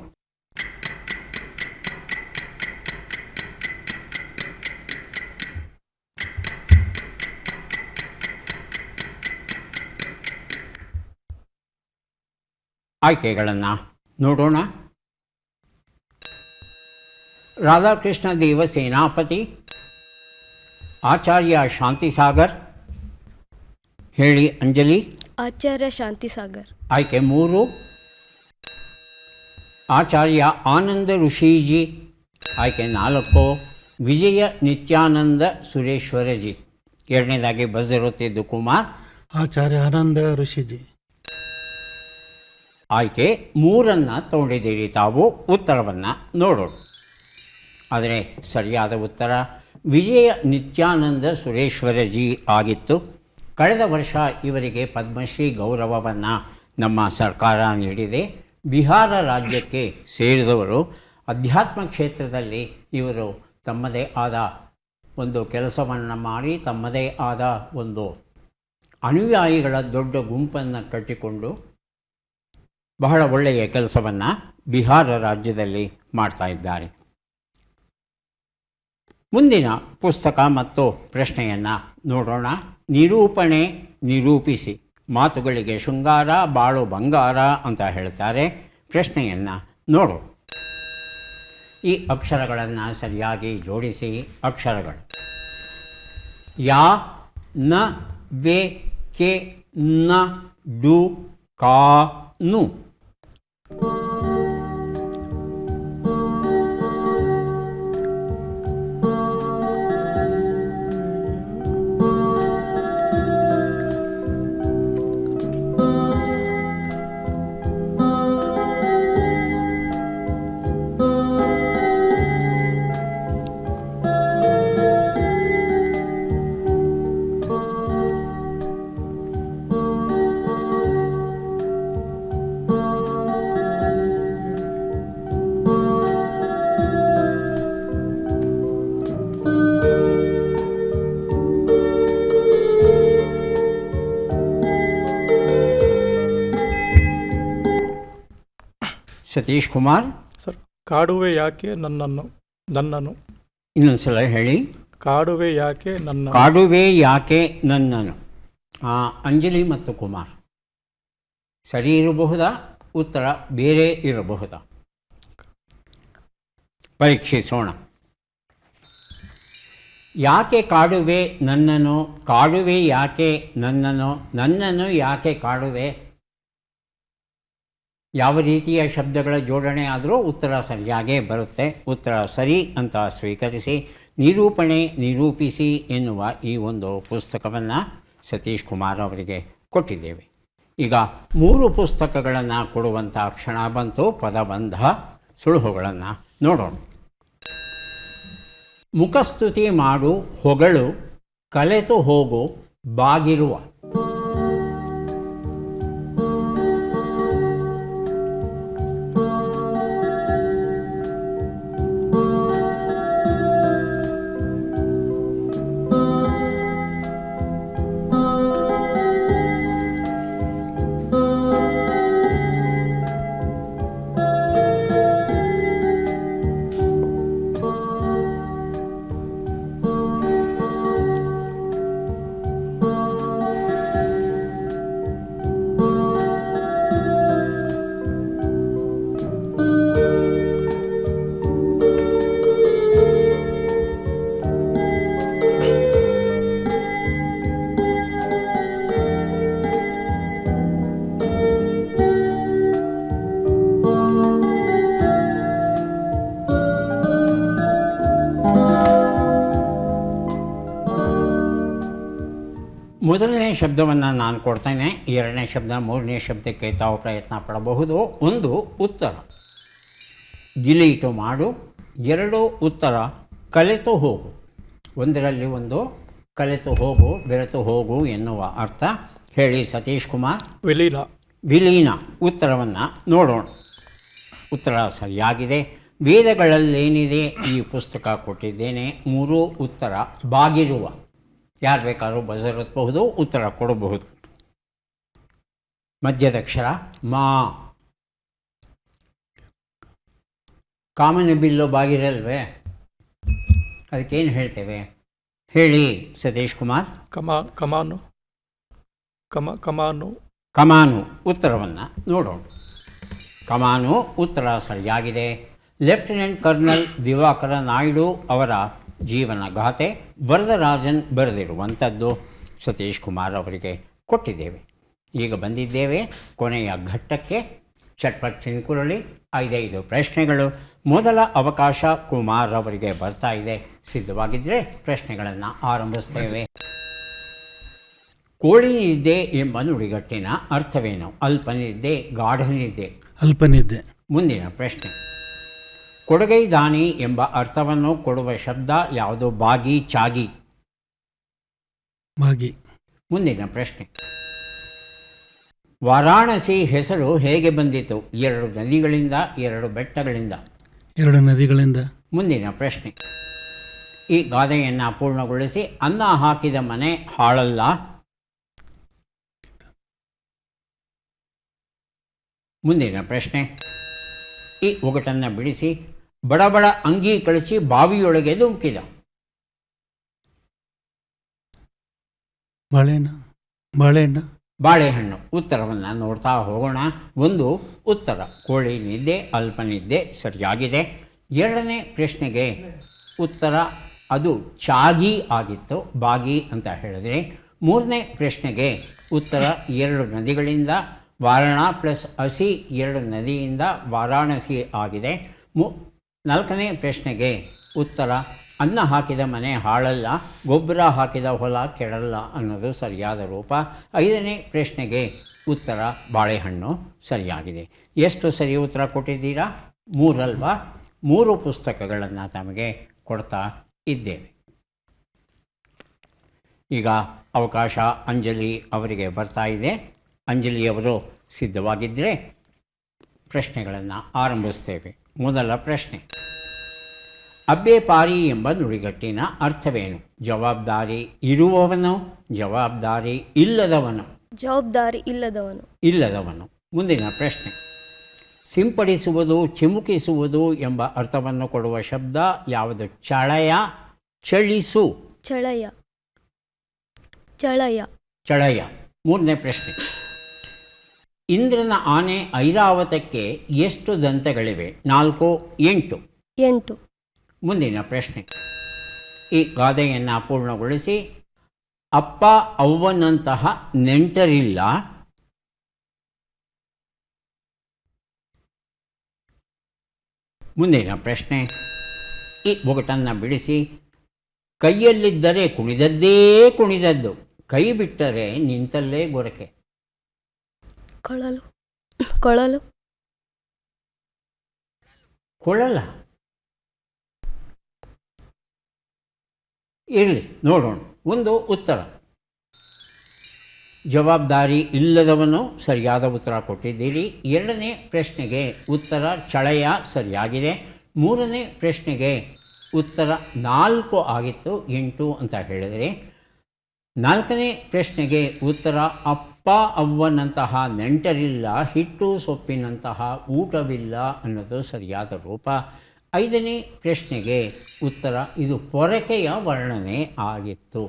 S1: ಆಯ್ಕೆಗಳನ್ನು ನೋಡೋಣ. ರಾಧಾಕೃಷ್ಣ ದೇವ ಸೇನಾಪತಿ, ಆಚಾರ್ಯ ಶಾಂತಿಸಾಗರ್. ಹೇಳಿ ಅಂಜಲಿ.
S3: ಆಚಾರ್ಯ ಶಾಂತಿಸಾಗರ್.
S1: ಆಯ್ಕೆ 3, ಆಚಾರ್ಯ ಆನಂದ ಋಷಿಜಿ. ಆಯ್ಕೆ 4, ವಿಜಯ ನಿತ್ಯಾನಂದ ಸುರೇಶ್ವರಜಿ. ಎರಡನೇದಾಗಿ ಬಜರುತ್ತಿದ್ದು ಕುಮಾರ್.
S2: ಆಚಾರ್ಯ ಆನಂದ ಋಷಿಜಿ.
S1: ಆಯ್ಕೆ 3 ತಗೊಂಡಿದ್ದೀರಿ ತಾವು. ಉತ್ತರವನ್ನು ನೋಡೋಣ. ಆದರೆ ಸರಿಯಾದ ಉತ್ತರ ವಿಜಯ ನಿತ್ಯಾನಂದ ಸುರೇಶ್ವರಜಿ ಆಗಿತ್ತು. ಕಳೆದ ವರ್ಷ ಇವರಿಗೆ ಪದ್ಮಶ್ರೀ ಗೌರವವನ್ನು ನಮ್ಮ ಸರ್ಕಾರ ನೀಡಿದೆ. ಬಿಹಾರ ರಾಜ್ಯಕ್ಕೆ ಸೇರಿದವರು. ಅಧ್ಯಾತ್ಮ ಕ್ಷೇತ್ರದಲ್ಲಿ ಇವರು ತಮ್ಮದೇ ಆದ ಒಂದು ಕೆಲಸವನ್ನು ಮಾಡಿ ತಮ್ಮದೇ ಆದ ಒಂದು ಅನುಯಾಯಿಗಳ ದೊಡ್ಡ ಗುಂಪನ್ನು ಕಟ್ಟಿಕೊಂಡು ಬಹಳ ಒಳ್ಳೆಯ ಕೆಲಸವನ್ನು ಬಿಹಾರ ರಾಜ್ಯದಲ್ಲಿ ಮಾಡ್ತಾ ಇದ್ದಾರೆ. ಮುಂದಿನ ಪುಸ್ತಕ ಮತ್ತು ಪ್ರಶ್ನೆಯನ್ನು ನೋಡೋಣ. ನಿರೂಪಣೆ ನಿರೂಪಿಸಿ. ಮಾತುಗಳಿಗೆ ಶೃಂಗಾರ, ಬಾಳು ಬಂಗಾರ ಅಂತ ಹೇಳ್ತಾರೆ. ಪ್ರಶ್ನೆಯನ್ನು ನೋಡು. ಈ ಅಕ್ಷರಗಳನ್ನು ಸರಿಯಾಗಿ ಜೋಡಿಸಿ. ಅಕ್ಷರಗಳು: ಯಾ, ನ, ವೆ, ಕೆ, ನ, ಡು, ಕಾ, ನು. ಸತೀಶ್ ಕುಮಾರ್.
S4: ಸರ್, ಕಾಡುವೆ ಯಾಕೆ ನನ್ನನ್ನು.
S1: ಇನ್ನೊಂದ್ಸಲ ಹೇಳಿ.
S4: ಕಾಡುವೆ ಯಾಕೆ ನನ್ನ.
S1: ಕಾಡುವೆ ಯಾಕೆ ನನ್ನನು. ಅಂಜಲಿ ಮತ್ತು ಕುಮಾರ್ ಸರಿ ಇರಬಹುದಾ? ಉತ್ತರ ಬೇರೆ ಇರಬಹುದಾ? ಪರೀಕ್ಷಿಸೋಣ. ಯಾಕೆ ಕಾಡುವೆ ನನ್ನನ್ನು, ಕಾಡುವೆ ಯಾಕೆ ನನ್ನನ್ನು, ನನ್ನನ್ನು ಯಾಕೆ ಕಾಡುವೆ? ಯಾವ ರೀತಿಯ ಶಬ್ದಗಳ ಜೋಡಣೆ ಆದರೂ ಉತ್ತರ ಸರಿಯಾಗೇ ಬರುತ್ತೆ. ಉತ್ತರ ಸರಿ ಅಂತ ಸ್ವೀಕರಿಸಿ ನಿರೂಪಣೆ ನಿರೂಪಿಸಿ ಎನ್ನುವ ಈ ಒಂದು ಪುಸ್ತಕವನ್ನು ಸತೀಶ್ ಕುಮಾರ್ ಅವರಿಗೆ ಕೊಟ್ಟಿದ್ದೇವೆ. ಈಗ 3 ಪುಸ್ತಕಗಳನ್ನು ಕೊಡುವಂಥ ಕ್ಷಣ ಬಂತು. ಪದಬಂಧ ಸುಳುಹುಗಳನ್ನು ನೋಡೋಣ. ಮುಖಸ್ತುತಿ ಮಾಡು ಹೊಗಳು ಕಲೆತು ಹೋಗು ಬಾಗಿರುವ. ಮೊದಲನೇ ಶಬ್ದವನ್ನು ನಾನು ಕೊಡ್ತೇನೆ. 2ನೇ ಶಬ್ದ 3ನೇ ಶಬ್ದಕ್ಕೆ ತಾವು ಪ್ರಯತ್ನ ಪಡಬಹುದು. 1 ಉತ್ತರ ಗಿಲೀಟು ಮಾಡು, 2 ಉತ್ತರ ಕಲೆತು ಹೋಗು. 1ರಲ್ಲಿ 1 ಕಲೆತು ಹೋಗು, ಬೆರೆತು ಹೋಗು ಎನ್ನುವ ಅರ್ಥ. ಹೇಳಿ ಸತೀಶ್ ಕುಮಾರ್.
S4: ವಿಲೀನ.
S1: ವಿಲೀನ ಉತ್ತರವನ್ನು ನೋಡೋಣ. ಉತ್ತರ ಸರಿಯಾಗಿದೆ. ವೇದಗಳಲ್ಲೇನಿದೆ ಈ ಪುಸ್ತಕ ಕೊಟ್ಟಿದ್ದೇನೆ. 3 ಉತ್ತರ ಬಾಗಿರುವ. ಯಾರು ಬೇಕಾದ್ರೂ ಬಜರುತ್ತಬಹುದು, ಉತ್ತರ ಕೊಡಬಹುದು. ಮಧ್ಯದಕ್ಷರ ಮಾ. ಕಾಮನ ಬಿಲ್ಲು ಬಾಗಿರಲ್ವೇ, ಅದಕ್ಕೇನು ಹೇಳ್ತೇವೆ? ಹೇಳಿ ಸತೀಶ್ ಕುಮಾರ್.
S4: ಕಮಾನು. ಕಮಾನು.
S1: ಕಮಾನು ಉತ್ತರವನ್ನು ನೋಡೋಣ. ಕಮಾನು ಉತ್ತರ ಸರಿಯಾಗಿದೆ. ಲೆಫ್ಟಿನೆಂಟ್ ಕರ್ನಲ್ ದಿವಾಕರ ನಾಯ್ಡು ಅವರ ಜೀವನ ಗಾಥೆ ವರದರಾಜನ್ ಬರೆದಿರುವಂಥದ್ದು. ಸತೀಶ್ ಕುಮಾರ್ ಅವರಿಗೆ ಕೊಟ್ಟಿದ್ದೇವೆ. ಈಗ ಬಂದಿದ್ದೇವೆ ಕೊನೆಯ ಘಟ್ಟಕ್ಕೆ. ಚಟ್ಪಟ್ ಚಿನ್ಕುರಳಿ 5 ಪ್ರಶ್ನೆಗಳು. ಮೊದಲ ಅವಕಾಶ ಕುಮಾರ್ ಅವರಿಗೆ ಬರ್ತಾ ಇದೆ. ಸಿದ್ಧವಾಗಿದ್ದರೆ ಪ್ರಶ್ನೆಗಳನ್ನು ಆರಂಭಿಸ್ತೇವೆ. ಕೋಳಿನಿದ್ದೆ ಎಂಬ ನುಡಿಗಟ್ಟಿನ ಅರ್ಥವೇನು? ಅಲ್ಪನಿದ್ದೆ, ಗಾಢನಿದ್ದೆ.
S2: ಅಲ್ಪನಿದ್ದೆ.
S1: ಮುಂದಿನ ಪ್ರಶ್ನೆ. ಕೊಡಗೈ ದಾನಿ ಎಂಬ ಅರ್ಥವನ್ನು ಕೊಡುವ ಶಬ್ದ ಯಾವುದು? ಬಾಗಿ, ಚಾಗಿ.
S2: ಬಾಗಿ.
S1: ಮುಂದಿನ ಪ್ರಶ್ನೆ. ವಾರಾಣಸಿ ಹೆಸರು ಹೇಗೆ ಬಂದಿತು? 2 ನದಿಗಳಿಂದ, 2 ಬೆಟ್ಟಗಳಿಂದ.
S2: 2 ನದಿಗಳಿಂದ.
S1: ಮುಂದಿನ ಪ್ರಶ್ನೆ. ಈ ಗಾದೆಯನ್ನು ಪೂರ್ಣಗೊಳಿಸಿ. ಅನ್ನ ಹಾಕಿದ ಮನೆ ಹಾಳಲ್ಲ. ಮುಂದಿನ ಪ್ರಶ್ನೆ. ಈ ಒಗಟನ್ನು ಬಿಡಿಸಿ. ಬಡಬಡ ಅಂಗಿ ಕಳಿಸಿ ಬಾವಿಯೊಳಗೆ ಧುಮುಕಿದ. ಬಾಳೆಹಣ್ಣು ಉತ್ತರವನ್ನು ನೋಡ್ತಾ ಹೋಗೋಣ. 1 ಉತ್ತರ ಕೋಳಿ ನಿದ್ದೆ, ಅಲ್ಪನಿದ್ದೆ ಸರಿಯಾಗಿದೆ. 2ನೇ ಪ್ರಶ್ನೆಗೆ ಉತ್ತರ ಅದು ಚಾಗಿ ಆಗಿತ್ತು, ಬಾಗಿ ಅಂತ ಹೇಳಿದ್ರೆ. 3ನೇ ಪ್ರಶ್ನೆಗೆ ಉತ್ತರ 2 ನದಿಗಳಿಂದ. ವಾರಣ ಪ್ಲಸ್ ಹಸಿ 2 ನದಿಯಿಂದ ವಾರಾಣಸಿ ಆಗಿದೆ. 4ನೇ ಪ್ರಶ್ನೆಗೆ ಉತ್ತರ ಅನ್ನ ಹಾಕಿದ ಮನೆ ಹಾಳಲ್ಲ, ಗೊಬ್ಬರ ಹಾಕಿದ ಹೊಲ ಕೆಡಲ್ಲ ಅನ್ನೋದು ಸರಿಯಾದ ರೂಪ. 5ನೇ ಪ್ರಶ್ನೆಗೆ ಉತ್ತರ ಬಾಳೆಹಣ್ಣು ಸರಿಯಾಗಿದೆ. ಎಷ್ಟು ಸರಿ ಉತ್ತರ ಕೊಟ್ಟಿದ್ದೀರಾ? 3 ಅಲ್ವಾ? 3 ಪುಸ್ತಕಗಳನ್ನು ತಮಗೆ ಕೊಡ್ತಾ ಇದ್ದೇವೆ. ಈಗ ಅವಕಾಶ ಅಂಜಲಿ ಅವರಿಗೆ ಬರ್ತಾ ಇದೆ. ಅಂಜಲಿಯವರು ಸಿದ್ಧವಾಗಿದ್ದರೆ ಪ್ರಶ್ನೆಗಳನ್ನು ಆರಂಭಿಸ್ತೇವೆ. ಮೊದಲ ಪ್ರಶ್ನೆ. ಅಬ್ಬೇಪಾರಿ ಎಂಬ ನುಡಿಗಟ್ಟಿನ ಅರ್ಥವೇನು? ಜವಾಬ್ದಾರಿ ಇರುವವನು, ಜವಾಬ್ದಾರಿ ಇಲ್ಲದವನು.
S3: ಜವಾಬ್ದಾರಿ ಇಲ್ಲದವನು.
S1: ಇಲ್ಲದವನು. ಮುಂದಿನ ಪ್ರಶ್ನೆ. ಸಿಂಪಡಿಸುವುದು, ಚಿಮುಕಿಸುವುದು ಎಂಬ ಅರ್ಥವನ್ನು ಕೊಡುವ ಶಬ್ದ ಯಾವುದು? ಚಳಯ, ಚಳಿಸು.
S3: ಚಳಯ. ಚಳಯ.
S1: ಚಳಯ. 3ನೇ ಪ್ರಶ್ನೆ. ಇಂದ್ರನ ಆನೆ ಐರಾವತಕ್ಕೆ ಎಷ್ಟು ದಂತಗಳಿವೆ? 4, 8.
S3: 8.
S1: ಮುಂದಿನ ಪ್ರಶ್ನೆ. ಈ ಗಾದೆಯನ್ನು ಪೂರ್ಣಗೊಳಿಸಿ. ಅಪ್ಪ ಅವ್ವನಂತಹ ನೆಂಟರಿಲ್ಲ, ಮುಂದಿನ ಪ್ರಶ್ನೆ. ಈ ಒಗಟನ್ನು ಬಿಡಿಸಿ. ಕೈಯಲ್ಲಿದ್ದರೆ ಕುಣಿದದ್ದೇ ಕುಣಿದದ್ದು, ಕೈ ಬಿಟ್ಟರೆ ನಿಂತಲ್ಲೇ ಗೊರಕೆ.
S3: ಕೊಳಲು ಕೊಳಲು
S1: ಕೊಳಲ? ಇರಲಿ, ನೋಡೋಣ. ಒಂದು ಉತ್ತರ. ಜವಾಬ್ದಾರಿ ಇಲ್ಲದವನು ಸರಿಯಾದ ಉತ್ತರ ಕೊಟ್ಟಿದ್ದೀರಿ. ಎರಡನೇ ಪ್ರಶ್ನೆಗೆ ಉತ್ತರ ಚಳೆಯ ಸರಿಯಾಗಿದೆ. ಮೂರನೇ ಪ್ರಶ್ನೆಗೆ ಉತ್ತರ 4 ಆಗಿತ್ತು, 8 ಅಂತ ಹೇಳಿದರೆ. ನಾಲ್ಕನೇ ಪ್ರಶ್ನೆಗೆ ಉತ್ತರ ಅಪ್ಪ ಅವ್ವನಂತಹ ನೆಂಟರಿಲ್ಲ, ಹಿಟ್ಟು ಸೊಪ್ಪಿನಂತಹ ಊಟವಿಲ್ಲ ಅನ್ನೋದು ಸರಿಯಾದ ರೂಪ. ಐದನೇ ಪ್ರಶ್ನೆಗೆ ಉತ್ತರ ಇದು ಪೊರಕೆಯ ವರ್ಣನೆ ಆಗಿತ್ತು.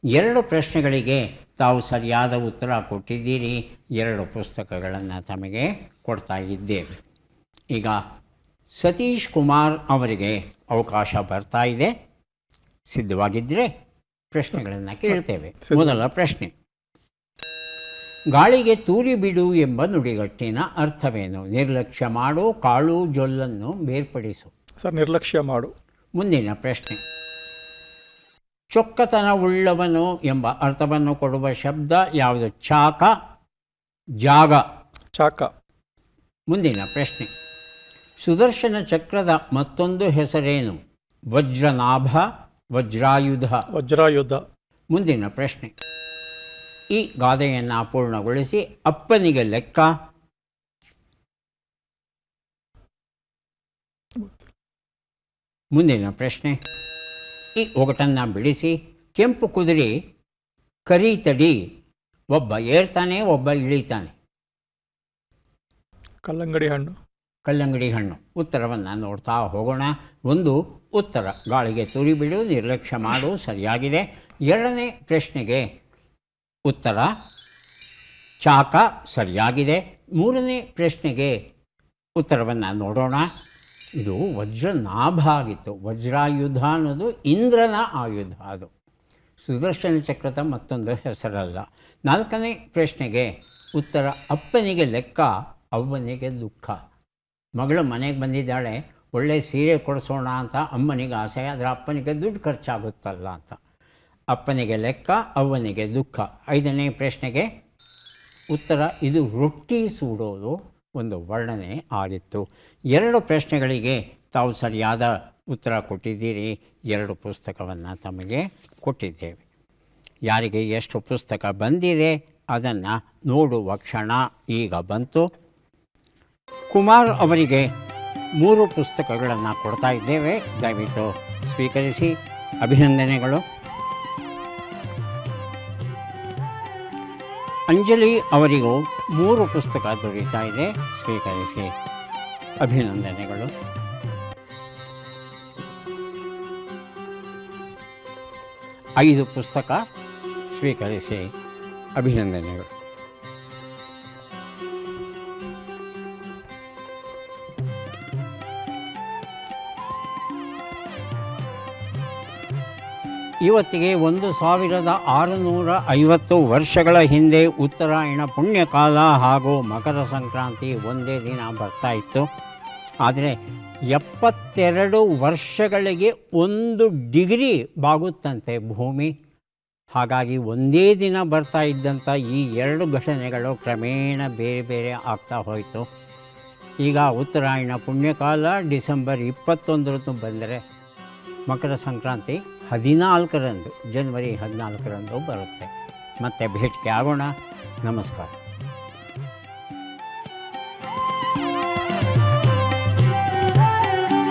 S1: 2 ಪ್ರಶ್ನೆಗಳಿಗೆ ತಾವು ಸರಿಯಾದ ಉತ್ತರ ಕೊಟ್ಟಿದ್ದೀರಿ. 2 ಪುಸ್ತಕಗಳನ್ನು ತಮಗೆ ಕೊಡ್ತಾ ಇದ್ದೇವೆ. ಈಗ ಸತೀಶ್ ಕುಮಾರ್ ಅವರಿಗೆ ಅವಕಾಶ ಬರ್ತಾ ಇದೆ. ಸಿದ್ಧವಾಗಿದ್ದರೆ ಪ್ರಶ್ನೆಗಳನ್ನು ಕೇಳ್ತೇವೆ. ಮೊದಲ ಪ್ರಶ್ನೆ. ಗಾಳಿಗೆ ತೂರಿ ಬಿಡು ಎಂಬ ನುಡಿಗಟ್ಟಿನ ಅರ್ಥವೇನು? ನಿರ್ಲಕ್ಷ್ಯ ಮಾಡು, ಕಾಳು ಜೊಲ್ಲನ್ನು ಬೇರ್ಪಡಿಸು.
S4: ಸರ್, ನಿರ್ಲಕ್ಷ್ಯ ಮಾಡು.
S1: ಮುಂದಿನ ಪ್ರಶ್ನೆ. ಚೊಕ್ಕತನವುಳ್ಳವನು ಎಂಬ ಅರ್ಥವನ್ನು ಕೊಡುವ ಶಬ್ದ ಯಾವುದು? ಚಾಕ, ಜಾಗ.
S4: ಚಾಕ.
S1: ಮುಂದಿನ ಪ್ರಶ್ನೆ. ಸುದರ್ಶನ ಚಕ್ರದ ಮತ್ತೊಂದು ಹೆಸರೇನು? ವಜ್ರನಾಭ, ವಜ್ರಾಯುಧ.
S4: ವಜ್ರಾಯುಧ.
S1: ಮುಂದಿನ ಪ್ರಶ್ನೆ. ಈ ಗಾದೆಯನ್ನು ಪೂರ್ಣಗೊಳಿಸಿ. ಅಪ್ಪನಿಗೆ ಲೆಕ್ಕ. ಮುಂದಿನ ಪ್ರಶ್ನೆ. ಈ ಒಗಟನ್ನು ಬಿಡಿಸಿ. ಕೆಂಪು ಕುದುರೆ ಕರಿ ತಡಿ, ಒಬ್ಬ ಏರ್ತಾನೆ ಒಬ್ಬ ಇಳಿತಾನೆ.
S4: ಕಲ್ಲಂಗಡಿ ಹಣ್ಣು.
S1: ಕಲ್ಲಂಗಡಿ ಹಣ್ಣು. ಉತ್ತರವನ್ನು ನೋಡ್ತಾ ಹೋಗೋಣ. ಒಂದು ಉತ್ತರ ಗಾಳಿಗೆ ತುರಿಬಿಡು, ನಿರ್ಲಕ್ಷ್ಯ ಮಾಡು ಸರಿಯಾಗಿದೆ. ಎರಡನೇ ಪ್ರಶ್ನೆಗೆ ಉತ್ತರ ಚಾಕ ಸರಿಯಾಗಿದೆ. ಮೂರನೇ ಪ್ರಶ್ನೆಗೆ ಉತ್ತರವನ್ನು ನೋಡೋಣ. ಇದು ವಜ್ರನಾಭ ಆಗಿತ್ತು. ವಜ್ರಾಯುಧ ಅನ್ನೋದು ಇಂದ್ರನ ಆಯುಧ, ಅದು ಸುದರ್ಶನ ಚಕ್ರದ ಮತ್ತೊಂದು ಹೆಸರಲ್ಲ. ನಾಲ್ಕನೇ ಪ್ರಶ್ನೆಗೆ ಉತ್ತರ ಅಪ್ಪನಿಗೆ ಲೆಕ್ಕ, ಅವ್ವನಿಗೆ ದುಃಖ. ಮಗಳು ಮನೆಗೆ ಬಂದಿದ್ದಾಳೆ, ಒಳ್ಳೆ ಸೀರೆ ಕೊಡಿಸೋಣ ಅಂತ ಅಮ್ಮನಿಗೆ ಆಸೆ, ಆದರೆ ಅಪ್ಪನಿಗೆ ದುಡ್ಡು ಖರ್ಚಾಗುತ್ತಲ್ಲ ಅಂತ. ಅಪ್ಪನಿಗೆ ಲೆಕ್ಕ, ಅವ್ವನಿಗೆ ದುಃಖ. ಐದನೇ ಪ್ರಶ್ನೆಗೆ ಉತ್ತರ ಇದು ರೊಟ್ಟಿ ಸುಡೋದು ಒಂದು ವರ್ಣನೆ ಆಗಿತ್ತು. 2 ಪ್ರಶ್ನೆಗಳಿಗೆ ತಾವು ಸರಿಯಾದ ಉತ್ತರ ಕೊಟ್ಟಿದ್ದೀರಿ. 2 ಪುಸ್ತಕವನ್ನು ತಮಗೆ ಕೊಟ್ಟಿದ್ದೇವೆ. ಯಾರಿಗೆ ಎಷ್ಟು ಪುಸ್ತಕ ಬಂದಿದೆ ಅದನ್ನು ನೋಡುವ ಕ್ಷಣ ಈಗ ಬಂತು. ಕುಮಾರ್ ಅವರಿಗೆ 3 ಪುಸ್ತಕಗಳನ್ನು ಕೊಡ್ತಾ ಇದ್ದೇವೆ, ದಯವಿಟ್ಟು ಸ್ವೀಕರಿಸಿ. ಅಭಿನಂದನೆಗಳು. ಅಂಜಲಿ ಅವರಿಗೂ 3 ಪುಸ್ತಕ ದೊರೀತಾ ಇದೆ, ಸ್ವೀಕರಿಸಿ. ಅಭಿನಂದನೆಗಳು. ಐದು ಪುಸ್ತಕ ಸ್ವೀಕರಿಸಿ. ಅಭಿನಂದನೆಗಳು. ಇವತ್ತಿಗೆ 1650 ವರ್ಷಗಳ ಹಿಂದೆ ಉತ್ತರಾಯಣ ಪುಣ್ಯಕಾಲ ಹಾಗೂ ಮಕರ ಸಂಕ್ರಾಂತಿ ಒಂದೇ ದಿನ ಬರ್ತಾ ಇತ್ತು. ಆದರೆ 72 ವರ್ಷಗಳಿಗೆ 1 ಡಿಗ್ರಿ ಬಾಗುತ್ತಂತೆ ಭೂಮಿ. ಹಾಗಾಗಿ ಒಂದೇ ದಿನ ಬರ್ತಾ ಇದ್ದಂಥ ಈ 2 ಘಟನೆಗಳು ಕ್ರಮೇಣ ಬೇರೆ ಬೇರೆ ಆಗ್ತಾ ಹೋಯಿತು. ಈಗ ಉತ್ತರಾಯಣ ಪುಣ್ಯಕಾಲ ಡಿಸೆಂಬರ್ 21 ಬಂದರೆ ಮಕರ ಸಂಕ್ರಾಂತಿ 14ರಂದು, ಜನವರಿ 14ರಂದು ಬರುತ್ತೆ. ಮತ್ತೆ ಭೇಟಿಗೆ ಆಗೋಣ. ನಮಸ್ಕಾರ.